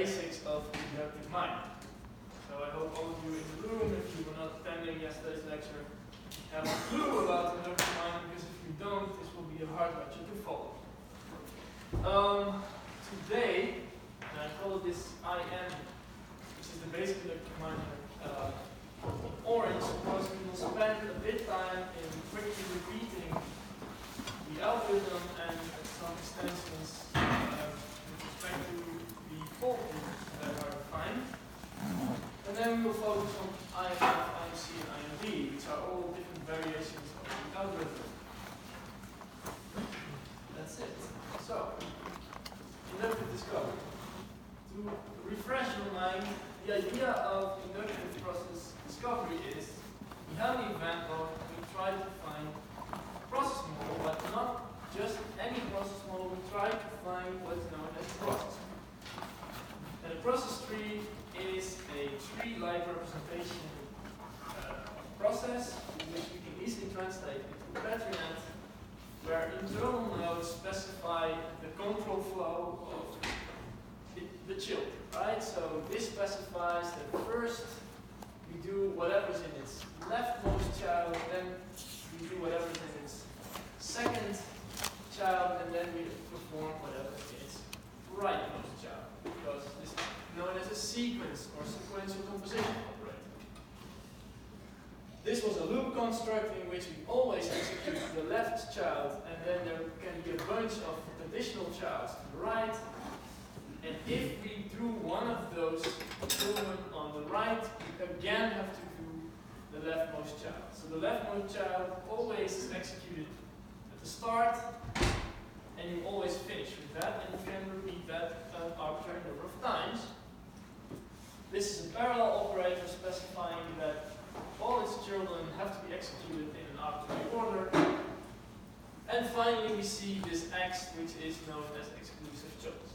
basics of inductive mining. So I hope all of you in the room, if you were not attending yesterday's lecture, have a clue about inductive mining, because if you don't, this will be a hard lecture to follow. Today, and I call this IM, which is the basic inductive mining orange, because we will spend a bit time in quickly repeating the algorithm and some extensions with respect to the fault rules that are defined. And then we will focus on IMF, IMC, and IMD, which are all different variations of the algorithm. That's it. So, inductive discovery. To refresh your mind, the idea of inductive process discovery is we have an event log, we try to find a process model, but not just any process model, we try to find what's known as a process tree. And a process tree is a tree-like representation of a process, which we can easily translate into a battery net, where internal nodes specify the control flow of the children, right? So this specifies that first we do whatever's in its leftmost child, then we do whatever's in its second child, and then we perform whatever's in its rightmost child, because this is known as a sequence or sequential composition operator. This was a loop construct in which we always execute the left child, and then there can be a bunch of additional childs to the right. And if we do one of those children on the right, we again have to do the leftmost child. So the leftmost child always is executed at the start, and you always finish with that, and you can repeat that an arbitrary number of times. This is a parallel operator specifying that all its children have to be executed in an arbitrary order. And finally, we see this X, which is known as exclusive choice.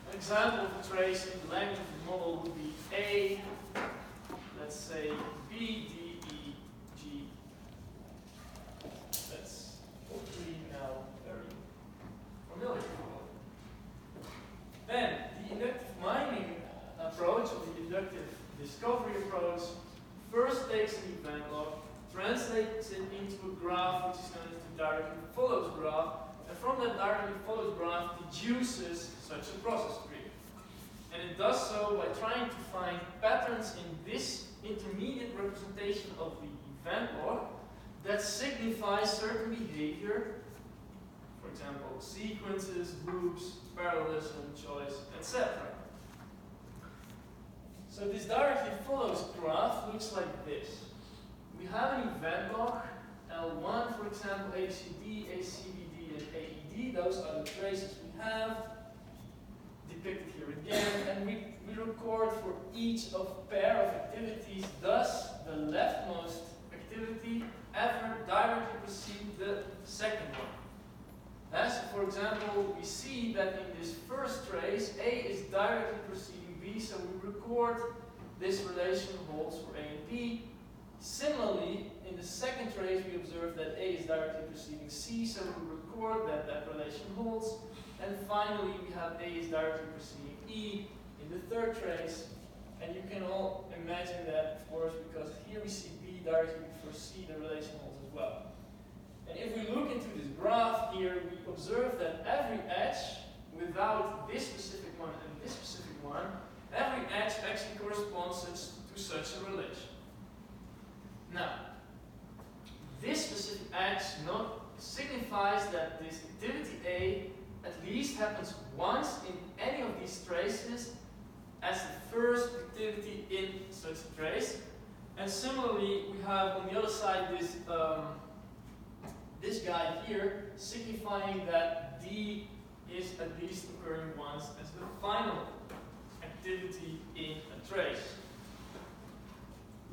An example of a trace in the language of the model would be A, let's say B, D, E, G. That's hopefully now very familiar. Then, the inductive mining approach, or the inductive discovery approach, first takes an event log, translates it into a graph, which is known as the directly follows graph, and from that directly follows graph deduces such a process tree. And it does so by trying to find patterns in this intermediate representation of the event log that signify certain behavior, for example, sequences, loops, parallelism, choice, etc. So this directly follows graph looks like this. We have an event log, L1, for example, ABCD, ACBD, and AED. Those are the traces we have, depicted here again. And we record for each of pair of activities, thus the leftmost activity ever directly precede the second one. As, for example, we see that in this first trace, A is directly preceding B, so we record this relation holds for A and B. Similarly, in the second trace, we observe that A is directly preceding C, so we record that that relation holds. And finally, we have A is directly preceding E in the third trace. And you can all imagine that, of course, because here we see B directly before C, the relation holds as well. And if we look into this graph here, we observe that every edge, without this specific one and this specific one, every edge actually corresponds to such a relation. Now, this specific edge signifies that this activity A at least happens once in any of these traces as the first activity in such a trace. And similarly, we have on the other side this guy here signifying that D is at least occurring once as the final activity in a trace.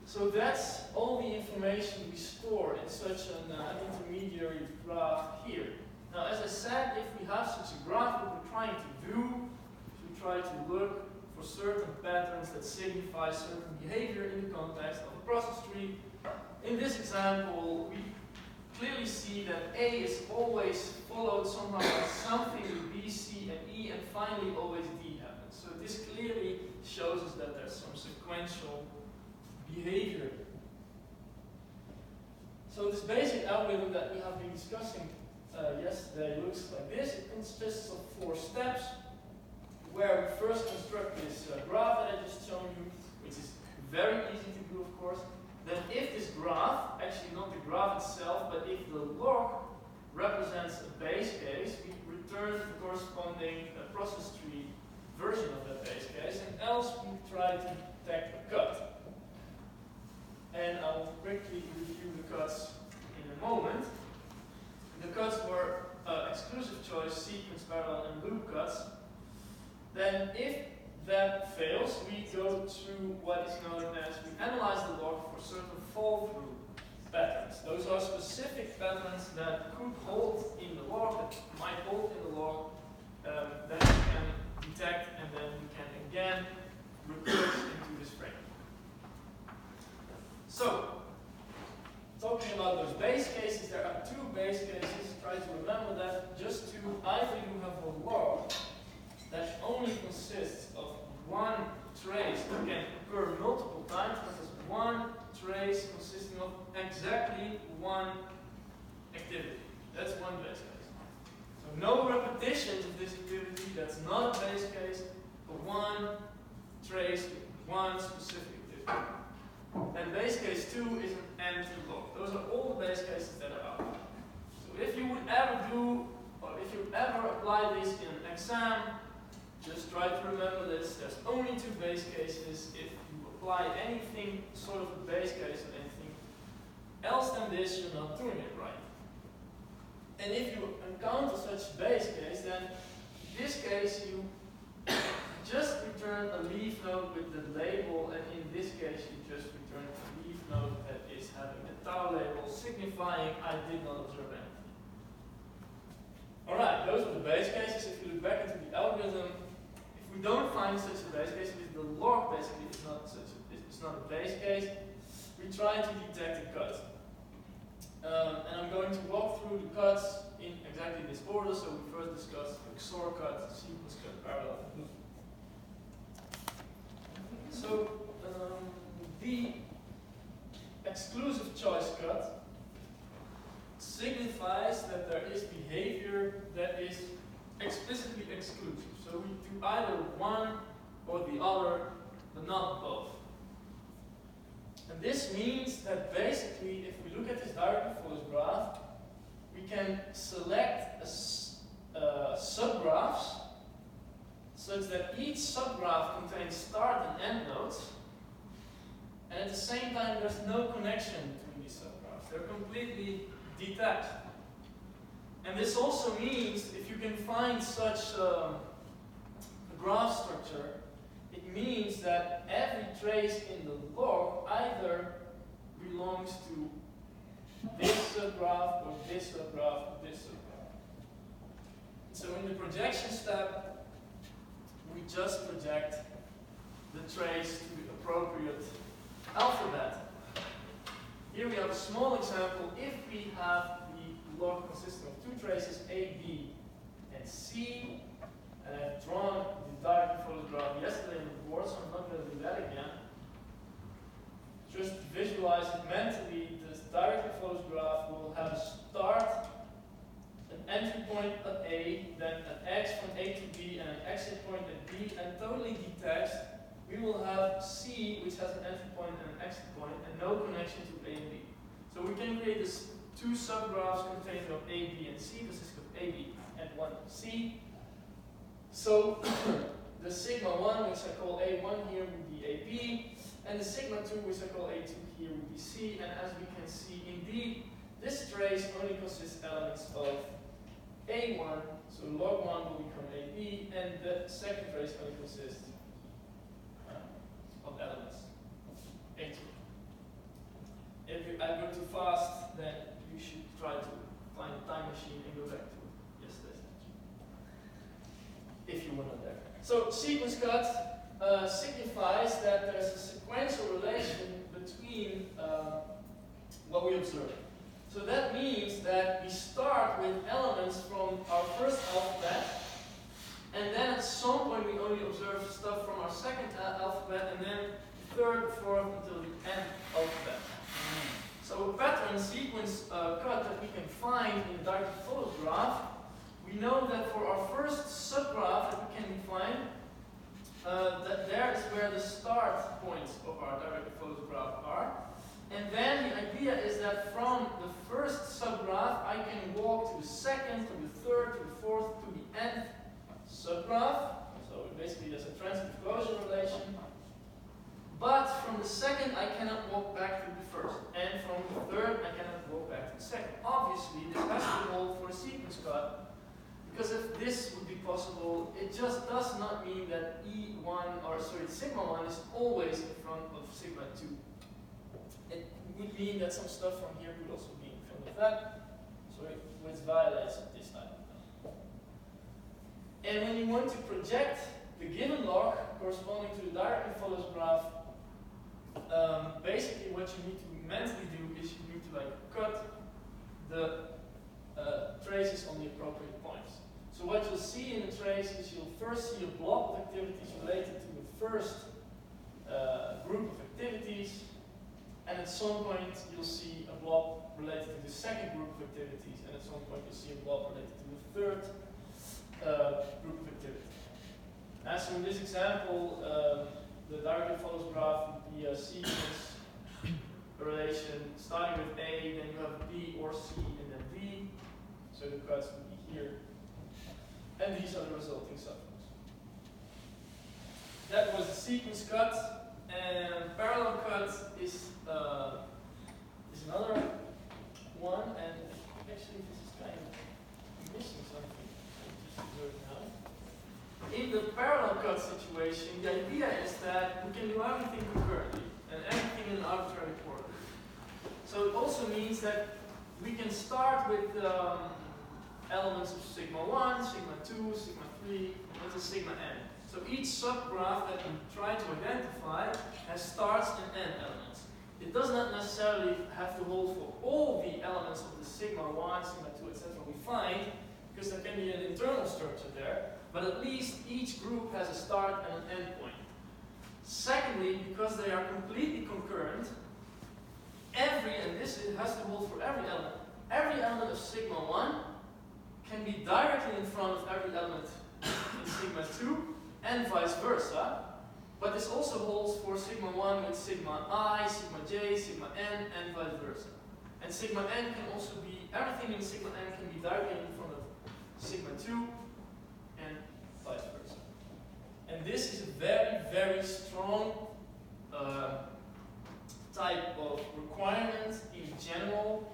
So that's all the information we store in such an intermediary graph here. Now, as I said, if we have such a graph, what we're trying to do is we try to look for certain patterns that signify certain behavior in the context of a process tree. In this example, we clearly see that A is always followed somehow by something with B, C, and E, and finally always D happens. So this clearly shows us that there's some sequential behavior. So this basic algorithm that we have been discussing yesterday looks like this. It consists of 4 steps, where we first construct this graph that I just shown you, which is very easy to do, of course. Then if this graph, actually not the graph itself, but if the log represents a base case, we return the corresponding process tree version of that base case, and else we try to detect a cut. And I will quickly review the cuts in a moment. The cuts were exclusive choice, sequence, parallel, and loop cuts. Then if that fails, we go to what is known as, we analyze the log for certain fall-through patterns. Those are specific patterns that could hold in the log, that might hold in the log, that we can detect, and then we can again recurse into this frame. So, talking about those base cases, there are 2 base cases. Try to remember that. Just to either you have a log that only consists of 1 trace that can occur multiple times, that is 1 trace consisting of exactly 1 activity. That's 1 base case. So no repetitions of this activity, that's not a base case, but 1 trace with 1 specific activity. And base case 2 is an empty log. Those are all the base cases that are out there. So if you would ever do, or if you ever apply this in an exam, just try to remember this. There's only 2 base cases. If you apply anything, sort of a base case or anything else than this, you're not doing it right. And if you encounter such base case, then in this case you just return a leaf node with the label, and in this case you just return a leaf node that is having the tau label, signifying I did not observe anything. Alright, those are the base cases. If you look back into the algorithm, if we don't find such a base case, if the log basically is not it's not a base case, we try to detect a cut. And I'm going to walk through the cuts in exactly this order. So we first discussed the XOR cut, sequence cut, parallel, and loop. So the exclusive choice cut signifies that there is behavior that is explicitly exclusive. So we do either one or the other, but not both. And this means that basically, if we look at this directly follows graph, we can select subgraphs such that each subgraph contains start and end nodes, and at the same time there's no connection between these subgraphs. They're completely detached. And this also means, if you can find such a graph structure, it means that every trace in the log either belongs to this subgraph or this subgraph or this subgraph. So in the projection step, we just project the trace to the appropriate alphabet. Here we have a small example. If we have the log consisting of 2 traces, A, B, and C, and I've drawn the directly follows graph yesterday on the board, so I'm not going to do that again. Just visualize it mentally. This directly follows graph will have a start, an entry point at A, then an X from A to B, and an exit point at B, and totally detached. We will have C, which has an entry point and an exit point, and no connection to A and B. So we can create this 2 subgraphs containing of A, B, and C, consisting of A, B, and 1 C. So the sigma 1, which I call A1 here, would be AB, and the sigma 2, which I call A2 here, would be C. And as we can see, indeed, this trace only consists elements of A1, so log 1 will become AB, and the second trace only consists of elements of A2. If I go too fast, then you should try to find a time machine and go back to yesterday's lecture, if you were not there. So sequence cut signifies that there's a sequential relation between what we observe. So that means that we start with elements from our first alphabet, And then at some point we only observe stuff from our second alphabet, and then third, fourth, until the end alphabet. So a pattern sequence cut that we can find in the directed follows graph, we know that for our first subgraph that we can define, that there is where the start points of our directed follows graph are. And then the idea is that from the first subgraph, I can walk to the second, to the third, to the fourth, to the nth subgraph. So basically there's a transitive closure relation. But from the second, I cannot walk back to the first. And from the third, I cannot walk back to the second. Obviously, this has to hold for a sequence cut, because if this would be possible, it just does not mean that sigma 1 is always in front of sigma 2. It would mean that some stuff from here could also be in front of that, which violates this type of thing. And when you want to project the given log corresponding to the directly follows graph, basically what you need to mentally do is you need to cut the traces on the appropriate points. So what you'll see in the trace is you'll first see a block of activities related to the first group of activities, and at some point you'll see a block related to the second group of activities, and at some point you'll see a block related to the third group of activities. So in this example, the directly follows graph would be a sequence relation starting with A, then you have B or C, and then D. So the cuts would be here. And these are the resulting subgroups. That was the sequence cut, and parallel cut is another one, and actually this is kind of missing something. I just observed now. In the parallel cut situation, the idea is that we can do everything concurrently, and everything in an arbitrary order. So it also means that we can start with elements of sigma 1, sigma 2, sigma 3, until sigma n. So each subgraph that we try to identify has starts and end elements. It does not necessarily have to hold for all the elements of the sigma 1, sigma 2, etc. we find, because there can be an internal structure there, but at least each group has a start and an end point. Secondly, because they are completely concurrent, and this has to hold for every element of sigma 1 can be directly in front of every element in sigma 2, and vice versa. But this also holds for sigma 1 with sigma I, sigma j, sigma n, and vice versa. And sigma n can also be, everything in sigma n can be directly in front of sigma 2, and vice versa. And this is a very, very strong type of requirement in general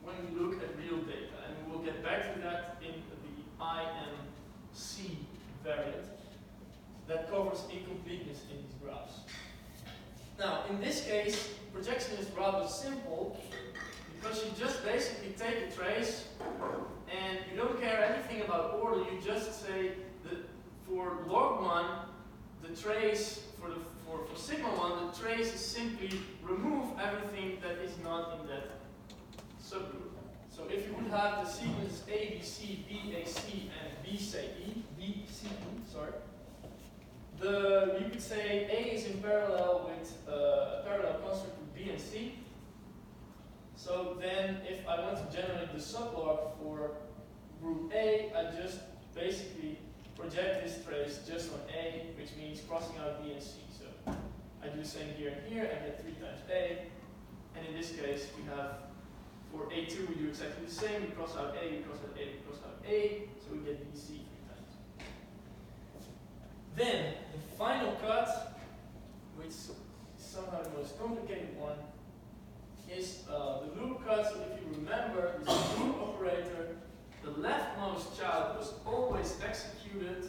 when we look at real data. And we will get back to that in the IMC variant that covers incompleteness in these graphs. Now, in this case, projection is rather simple because you just basically take a trace and you don't care anything about order. You just say that for log 1, the trace, for sigma 1, the trace is simply remove everything that is not in that subgroup. So if you would have the sequences A, B, C, B, A, C, and B, C, E, sorry, you could say A is in parallel with a parallel construct with B and C. So then if I want to generate the sublog for group A, I just basically project this trace just on A, which means crossing out B and C. So I do the same here and here, I get 3 times A. And in this case, we have, for A2, we do exactly the same. We cross out A, we cross out A, we cross out A, so we get BC 3 times. Then, the final cut, which is somehow the most complicated one, is the loop cut. So if you remember, this loop operator, the leftmost child was always executed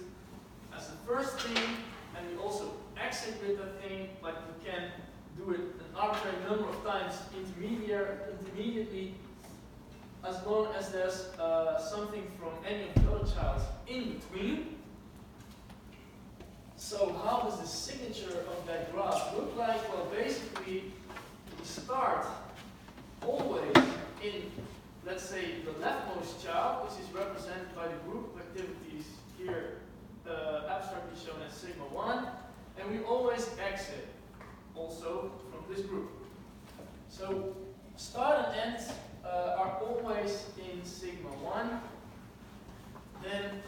as the first thing, and we also exit with that thing, like we can do it an arbitrary number of times intermediately, as long as there's something from any of the other childs in between. So how does the signature of that graph look like? Well, basically, we start always in, let's say, the leftmost child, which is represented by the group of activities here abstractly shown as sigma 1, and we always exit also from this group. So start and end are always in sigma 1. Then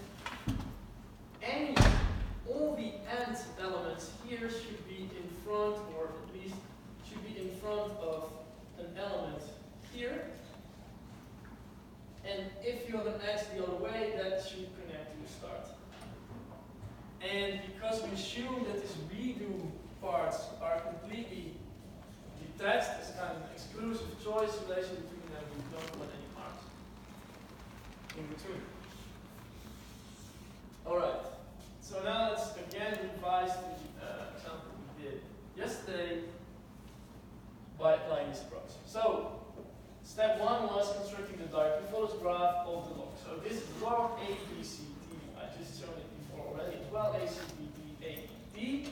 all the end elements here should be in front, or at least should be in front of an element here. And if you have an edge the other way, that should connect to the start. And because we assume that these redo parts are completely detached, as kind of an exclusive choice relation between them, we don't want any marks in between. Alright, so now let's again revise the example we did yesterday by applying this approach. So, step 1 was constructing the directly follows graph of the log. So this is log A, B, C, D. I just showed it before already as well. A, C, B, D, A, D.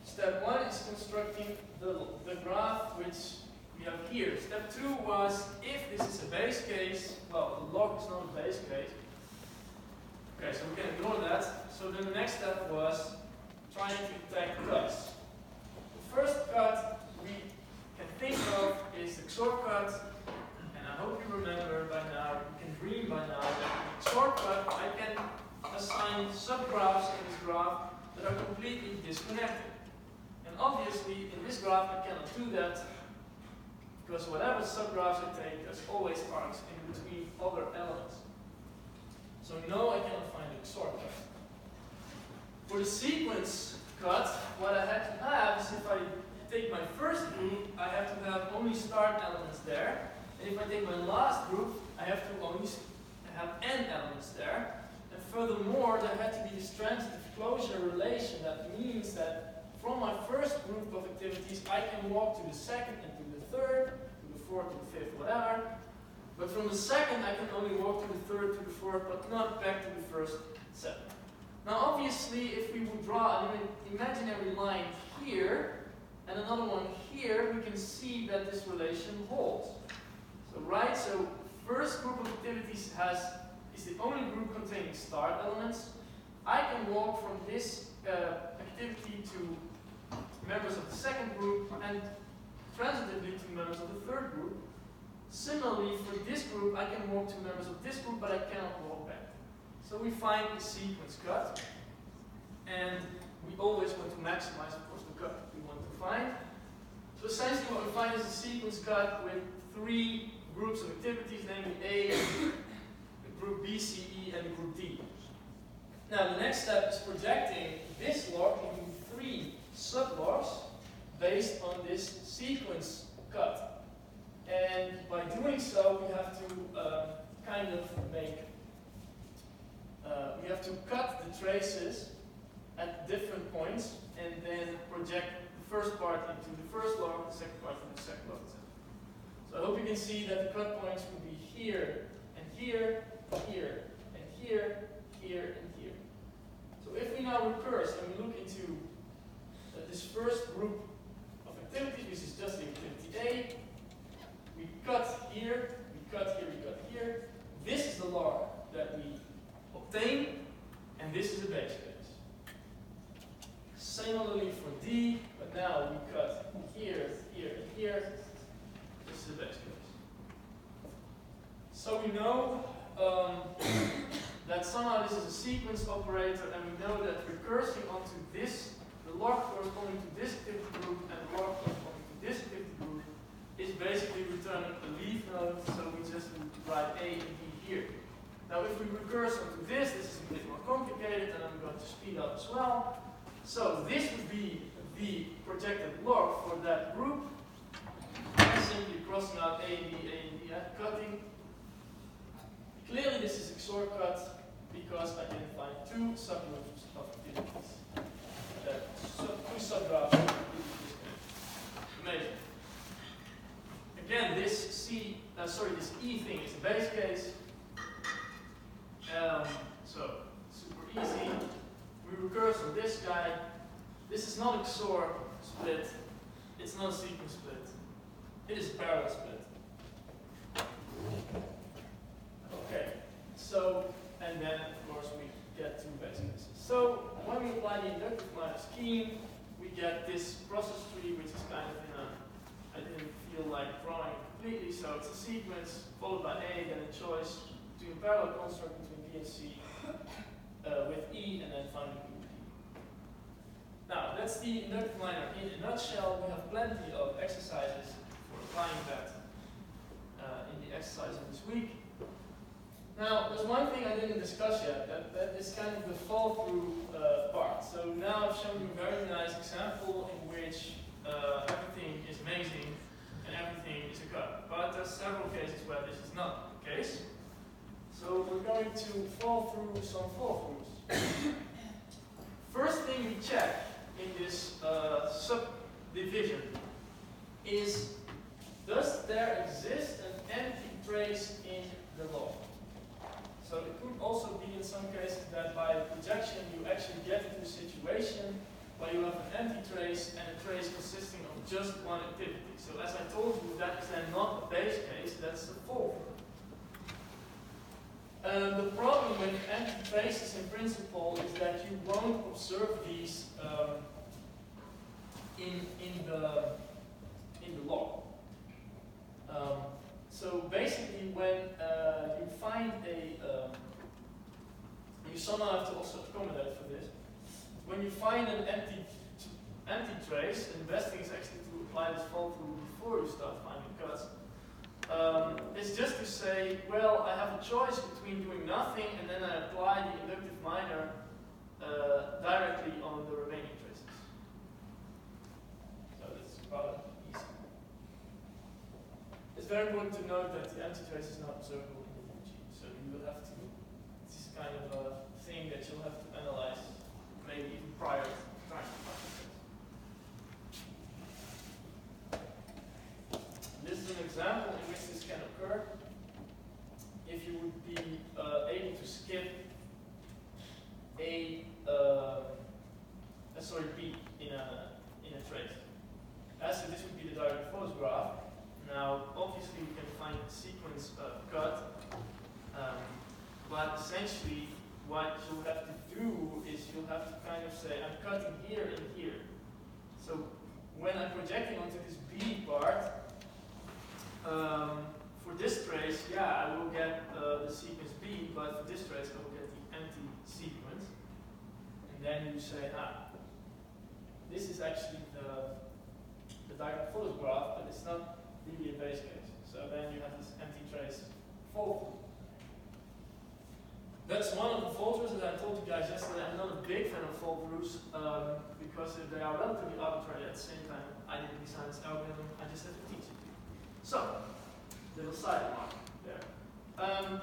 Step 1 is constructing the graph which we have here. Step 2 was if this is a base case, well, the log is not a base case. Okay, so we can ignore that. So then the next step was trying to detect cuts. The first cut we can think of is the XOR cut, and I hope you remember by now, you can dream by now that the XOR cut I can assign subgraphs in this graph that are completely disconnected. And obviously in this graph I cannot do that because whatever subgraphs I take, there's always arcs in between other elements. So no, I cannot find the XOR cut. For the sequence cut, what I had to have is if I take my first group, I have to have only start elements there. And if I take my last group, I have to only have end elements there. And furthermore, there had to be this transitive closure relation. That means that from my first group of activities, I can walk to the second and to the third, to the fourth, to the fifth, whatever. But from the second, I can only walk to the third, to the fourth, but not back to the first set. Now, obviously, if we would draw an imaginary line here, and another one here, we can see that this relation holds. So, right, so first group of activities is the only group containing start elements. I can walk from this activity to members of the second group and transitively to members of the third group. Similarly, for this group, I can walk to members of this group, but I cannot walk back. So we find the sequence cut, and we always want to maximize, of course, the cut we want to find. So essentially what we find is a sequence cut with 3 groups of activities, namely A, the group B, C, E, and the group D. Now the next step is projecting this log into 3 sublogs based on this sequence cut. And by doing so, we have to we have to cut the traces at different points and then project the first part into the first log, the second part into the second log, etc. So I hope you can see that the cut points will be here and here, here and here, here and here. So if we now recurse and we look into this first group of activities, which is just the activity A, we cut here, we cut here, we cut here. This is the log that we obtain, and this is the base case. Similarly for D, but now we cut here, here, and here. This is the base case. So we know that somehow this is a sequence operator, and we know that recursing onto this, the log corresponding to this activity group and the log corresponding to this activity group, is basically returning a leaf node, so we just write A and B here. Now if we recurse onto this is a bit more complicated, and I'm going to speed up as well. So this would be the projected log for that group. I'm simply crossing out A and B, cutting. Clearly this is XOR cut because I can find 2 subgroups of activities. 2 subgraphs of activities. Amazing. Again, this this E thing is the base case. So super easy. We recurse on this guy. This is not a XOR split. It's not a sequence split. It is a parallel split. Okay. So, and then of course we get 2 base cases. So scheme, we get this process tree, which is kind of in a, I didn't feel like drawing completely, so it's a sequence followed by A, then a choice between a parallel construct between B and C with E, and then finally B and D. Now, that's the inductive minor in a nutshell. We have plenty of exercises for applying that in the exercise of this week. Now, there's one thing I didn't discuss yet, that is kind of the fall-through part. So now I've shown you a very nice example in which everything is amazing and everything is a cut. But there's several cases where this is not the case. So we're going to fall through some fall-throughs. First thing we check in this subdivision is, does there exist an empty trace in the log? So it could also be in some cases that by projection you actually get into a situation where you have an empty trace and a trace consisting of just one activity. So as I told you, that is then not a base case, that's a fall through. The problem with empty traces in principle is that you won't observe these in the log. So basically, when you find you somehow have to also accommodate for this. When you find an empty trace, and the best thing is actually to apply this fall through before you start finding cuts. It's just to say, well, I have a choice between doing nothing and then I apply the inductive minor directly on the remaining traces. So that's rather easy. It's very important to note that the empty trace is not observable in the UG. So you will have to, this is kind of a thing that you'll have to analyze maybe even prior to trying to find the trace. This is an example in which this can occur. If you would be able to skip B in a trace. So this would be the direct follows graph. Now, obviously, you can find a sequence cut, but essentially, what you'll have to do is you'll have to kind of say, I'm cutting here and here. So when I'm projecting onto this B part, for this trace, yeah, I will get the sequence B, but for this trace, I will get the empty sequence. And then you say, this is actually the direct follows graph, but it's not really a base case. So then you have this empty trace fall through. That's one of the fall throughs that I told you guys yesterday. I'm not a big fan of fall throughs because if they are relatively arbitrary at the same time, I didn't design this algorithm, I just have to teach it. So, little side remark there.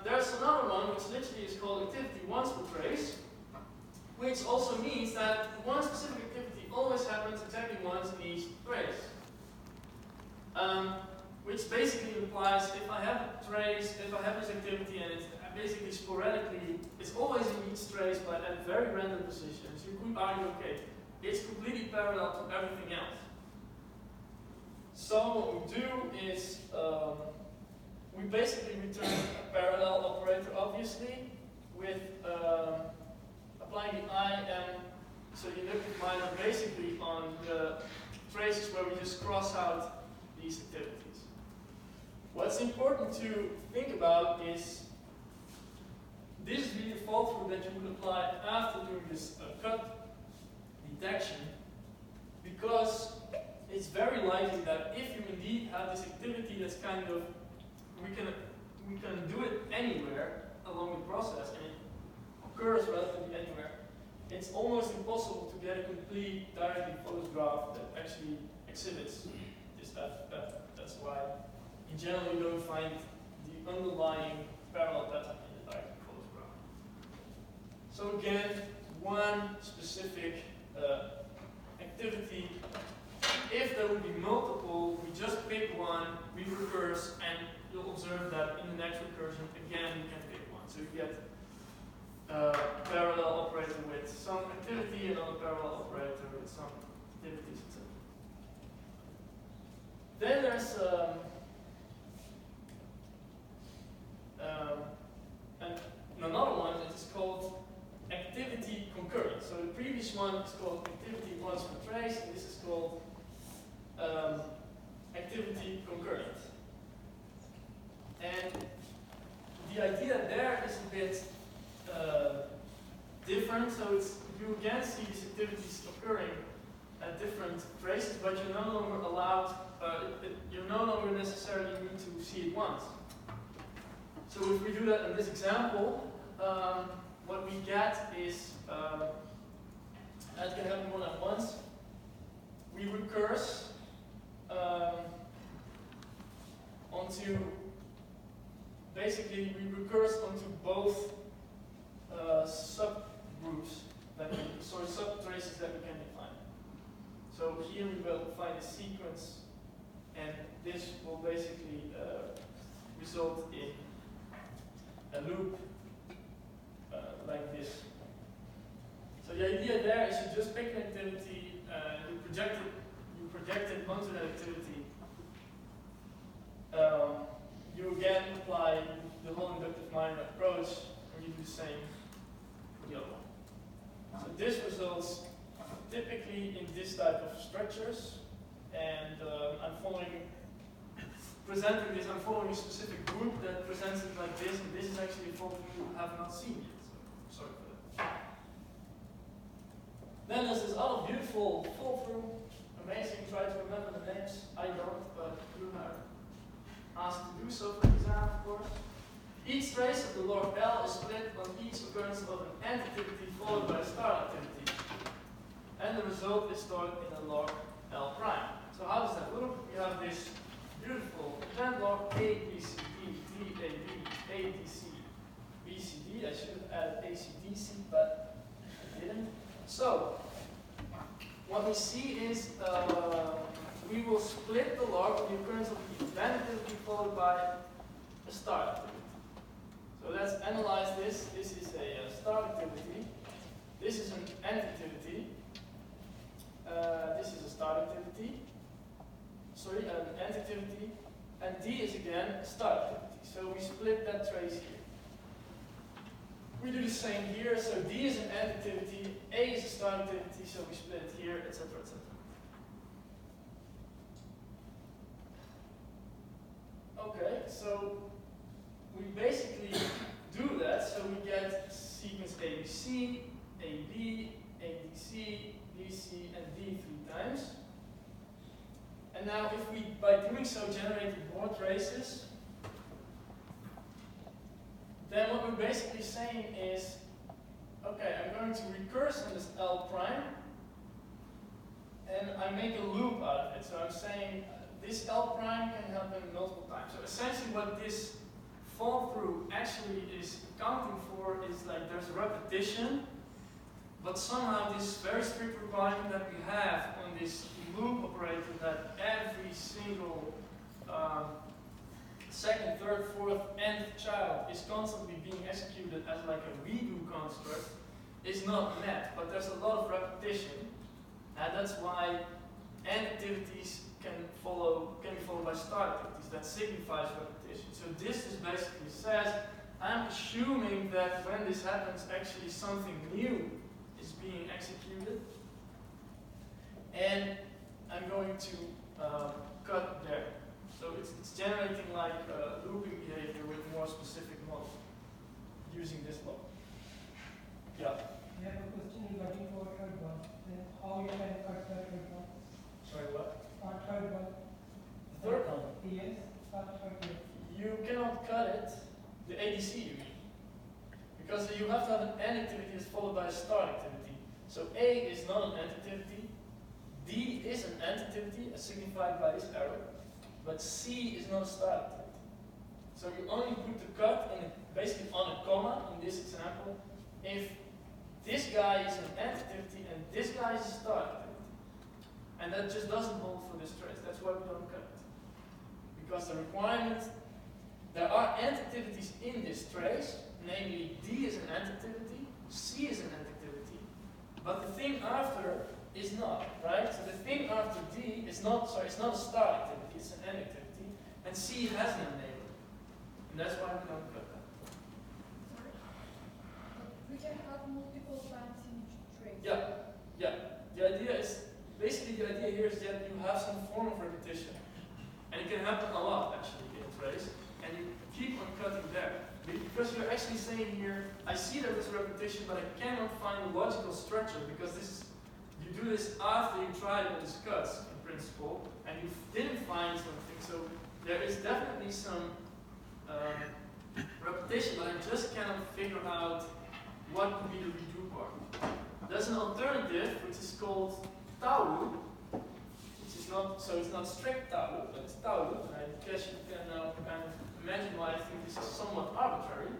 There's another one which literally is called activity once per trace, which also means that one specific activity always happens exactly once in each trace. Which basically implies if I have a trace, if I have this activity and it's basically sporadically, it's always in each trace but at very random positions, you could argue, okay, it's completely parallel to everything else. So what we do is we basically return a parallel operator, obviously, with applying the IM, so the inductive minor basically on the traces where we just cross out these activities. What's important to think about is this is really a fall through that you would apply after doing this cut detection, because it's very likely that if you indeed have this activity that's kind of, we can do it anywhere along the process and it occurs relatively anywhere, it's almost impossible to get a complete directly follows graph that actually exhibits this pattern. That's why in general you don't find the underlying parallel pattern in the directly follows graph. So again, one specific activity. If there would be multiple, we just pick one, we recurse, and you'll observe that in the next recursion, again, you can pick one. So you get a parallel operator with some activity, another parallel operator with some activities, etc. Then there's another one that is called activity concurrent. So the previous one is called activity once the idea there is a bit different. So you again see these activities occurring at different traces, but you're no longer allowed. You no longer necessarily need to see it once. So if we do that in this example, what we get is that can happen more than once. We recurse onto, basically we recurse onto both subgroups subtraces that we can define. So here we will find a sequence, and this will basically result in a loop like this. So the idea there is you just pick an activity, you project it onto that activity. You again apply the whole inductive minor approach, and you do the same for the other one. So this results typically in this type of structures, and I'm following a specific group that presents it like this, and this is actually a fault you have not seen yet. So sorry for that. Then there's this other beautiful fall through. Amazing, try to remember the names. I don't, but you are asked to do so for the exam, of course. Each trace of the log L is split on each occurrence of an end activity followed by a start activity. And the result is stored in a log L prime. So how does that look? We have this beautiful event log A, B, C, D, D, A, B, A, D, C, B, C, D. I should have added A, C, D, C, but I didn't. So, what we see is we will split the log on the occurrence of the event activity followed by a start activity. So let's analyze this. This is a start activity. This is an end activity. This is a start activity. Sorry, an end activity. And D is again a start activity. So we split that trace here. We do the same here. So D is an end activity. A is a start activity. So we split it here, etc., etc. Okay, so we basically do that. So we get sequence ABC, AB, ADC, BC, and D 3 times. And now if we, by doing so, generated more traces, then what we're basically saying is, okay, I'm going to recurse on this L prime, and I make a loop out of it. So I'm saying this L prime can happen multiple times. So essentially what this fall through actually is accounting for is like there's a repetition, but somehow this very strict requirement that we have on this loop operator that every single second, third, fourth, nth child is constantly being executed as like a redo construct is not met, but there's a lot of repetition, and that's why end activities can be followed by start activities. That signifies repetition. So this just basically says, I'm assuming that when this happens, actually something new is being executed, and I'm going to cut there. So it's generating like looping behavior with more specific model using this law. Yeah. We have a question regarding for third one. Then how you can cut the third one? Sorry, what? Third one. The third one? Yes, third one. You cannot cut it, the ADC you mean. Because you have to have an end activity that's followed by a start activity. So A is not an end activity, D is an end activity, as signified by this arrow, but C is not a start activity. So you only put the cut in basically on a comma in this example if this guy is an end activity and this guy is a start activity. And that just doesn't hold for this trace. That's why we don't cut it. Because the requirement, there are end activities in this trace, namely D is an end activity, C is an end activity, but the thing after is not, right? So the thing after D is not, sorry, it's not a start activity, it's an end activity, and C has no neighbor. And that's why we don't cut that. Sorry? We can cut multiple times in each trace. Yeah, yeah. The idea is, basically the idea here is that you have some form of repetition. And it can happen a lot actually in a trace, and you keep on cutting there. Because you're actually saying here, I see that there's a repetition, but I cannot find a logical structure because this is, you do this after you tried all these cuts in principle, and you didn't find something. So there is definitely some repetition, but I just cannot figure out what would be the redo part. There's an alternative which is called tau loop, which is not, so it's not strict tau loop, but it's tau loop, and I guess you can now kind of imagine why I think this is somewhat arbitrary.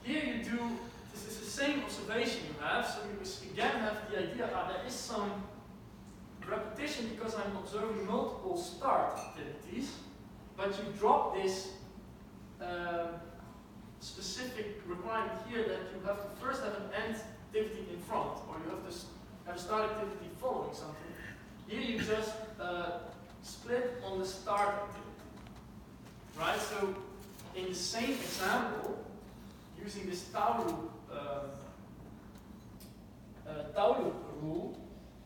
Here you do, this is the same observation you have, so you again have the idea that there is some repetition because I'm observing multiple start activities, but you drop this specific requirement here that you have to first have an end activity in front, or you have to have a start activity following something. Here you just split on the start activity. Right? So in the same example, using this tau loop rule,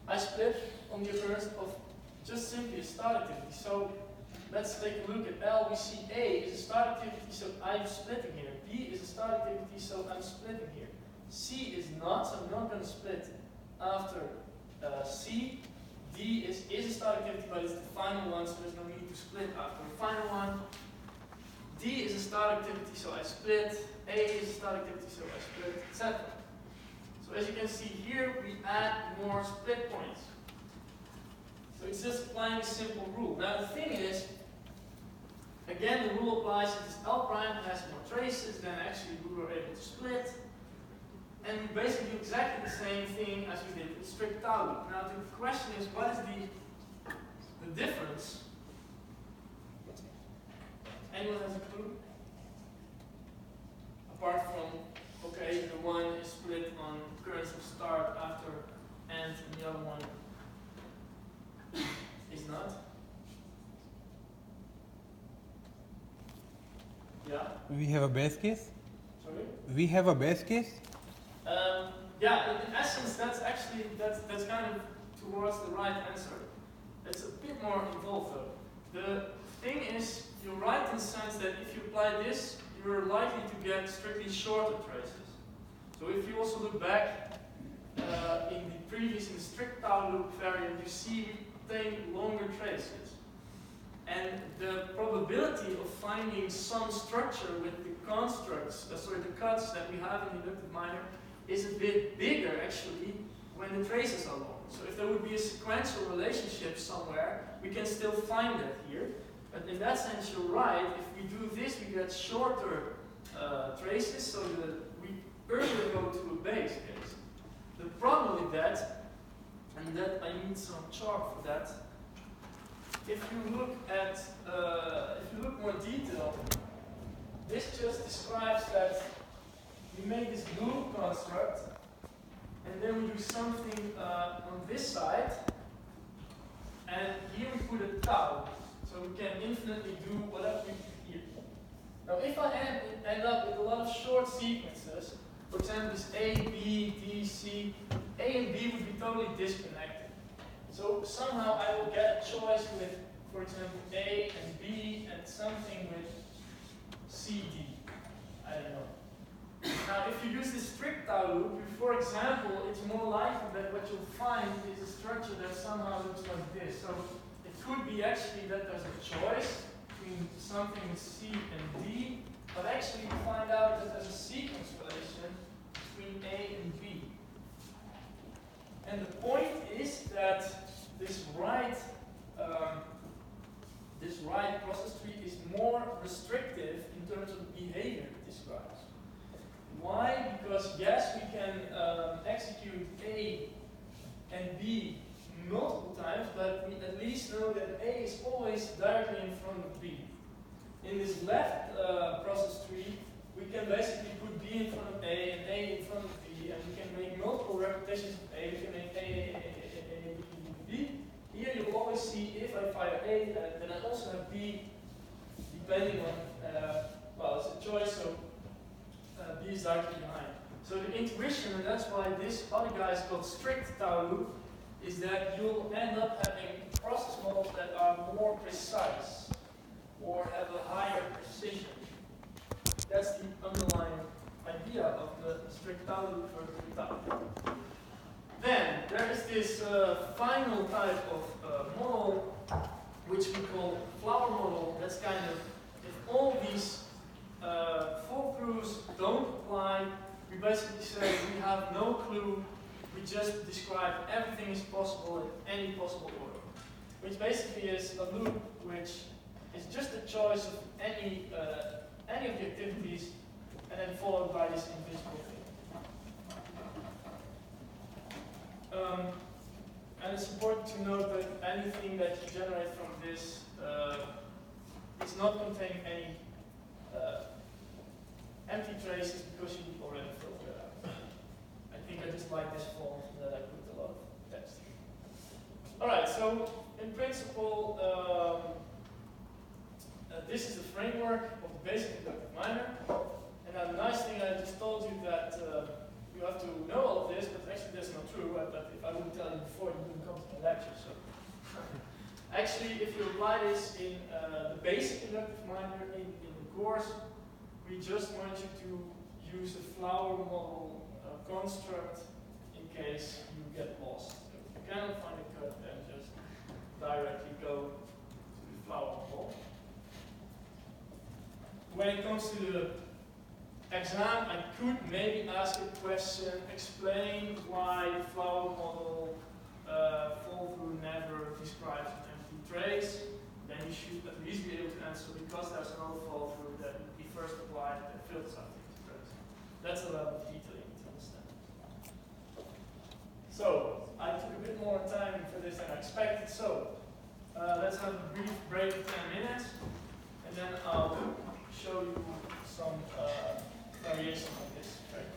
I split on the occurrence of just simply a start activity. So let's take a look at L. We see A is a start activity, so I'm splitting here. B is a start activity, so I'm splitting here. C is not, so I'm not going to split after C. D is a start activity, but it's the final one, so there's no need to split after the final one. D is a start activity, so I split. A is a start activity, so I split, etc. So as you can see here, we add more split points. So it's just applying a simple rule. Now the thing is, again, the rule applies if this L prime has more traces, then actually we were able to split. And we basically do exactly the same thing as we did with strict tau loop. Now the question is, what is the difference? Anyone has a clue? Apart from, okay, the one is split on occurrence of start after and the other one is not. Yeah? We have a base case? Sorry? We have a base case? Yeah, in essence, that's actually, that's kind of towards the right answer. It's a bit more involved though. The thing is, you're right in the sense that if you apply this, you're likely to get strictly shorter traces. So if you also look back in the strict tau loop variant, you see we obtain longer traces. And the probability of finding some structure with the constructs, the cuts that we have in the inductive minor, is a bit bigger actually when the traces are long. So if there would be a sequential relationship somewhere, we can still find that here. But in that sense, you're right. If we do this, we get shorter traces, so that we earlier go to a base case. The problem with that, and that I need some chalk for that. If you look at, if you look more detailed, this just describes that we make this loop construct, and then we do something on this side, and here we put a tau. So we can infinitely do whatever we do here. Now if I end up with a lot of short sequences, for example this A, B, D, C, A and B would be totally disconnected. So somehow I will get a choice with, for example, A and B and something with C, D. I don't know. Now if you use this strict tau loop, for example, it's more likely that what you'll find is a structure that somehow looks like this. So it could be actually that there's a choice between something with C and D, but actually you find out that there's a sequence relation between A and B. And the point is that this right process tree is more restrictive in terms of the behavior it describes. Why? Because yes, we can execute A and B multiple times, but we at least know that A is always directly in front of B. In this left process tree, we can basically put B in front of A and A in front of B, and we can make multiple repetitions of A. We can make A, B. Here you will always see if I fire A, then I also have B, depending on, well, it's a choice, so B is directly behind. So the intuition, and that's why this other guy is called strict tau loop, is that you'll end up having process models that are more precise or have a higher precision. That's the down, look further to the top. Then there is this final type of model, which we call flower model. That's kind of, if all these fall throughs don't apply, we basically say we have no clue, we just describe everything is possible in any possible order. Which basically is a loop which is just a choice of any of the activities and then followed by this invisible thing. And it's important to note that anything that you generate from this is not containing any empty traces because you already filtered it out. I think I just like this font that I put a lot of text. Alright, so in principle, this is the framework of the basic inductive miner. And now the nice thing, I just told you that you have to know all of this, but actually that's not true. But if I wouldn't tell you before, you wouldn't come to the lecture. So actually, if you apply this in the basic inductive miner in the course, we just want you to use the flower model construct in case you get lost. So if you cannot find a code, then just directly go to the flower model. When it comes to the exam, I could maybe ask a question, explain why the flower model fall through never describes an empty trace. Then you should at least be able to answer because there's no fall through that would be first applied and filters out the empty trace. That's a level of detail you need to understand. So I took a bit more time for this than I expected. So let's have a brief break of 10 minutes, and then I'll show you some variations of this. Right?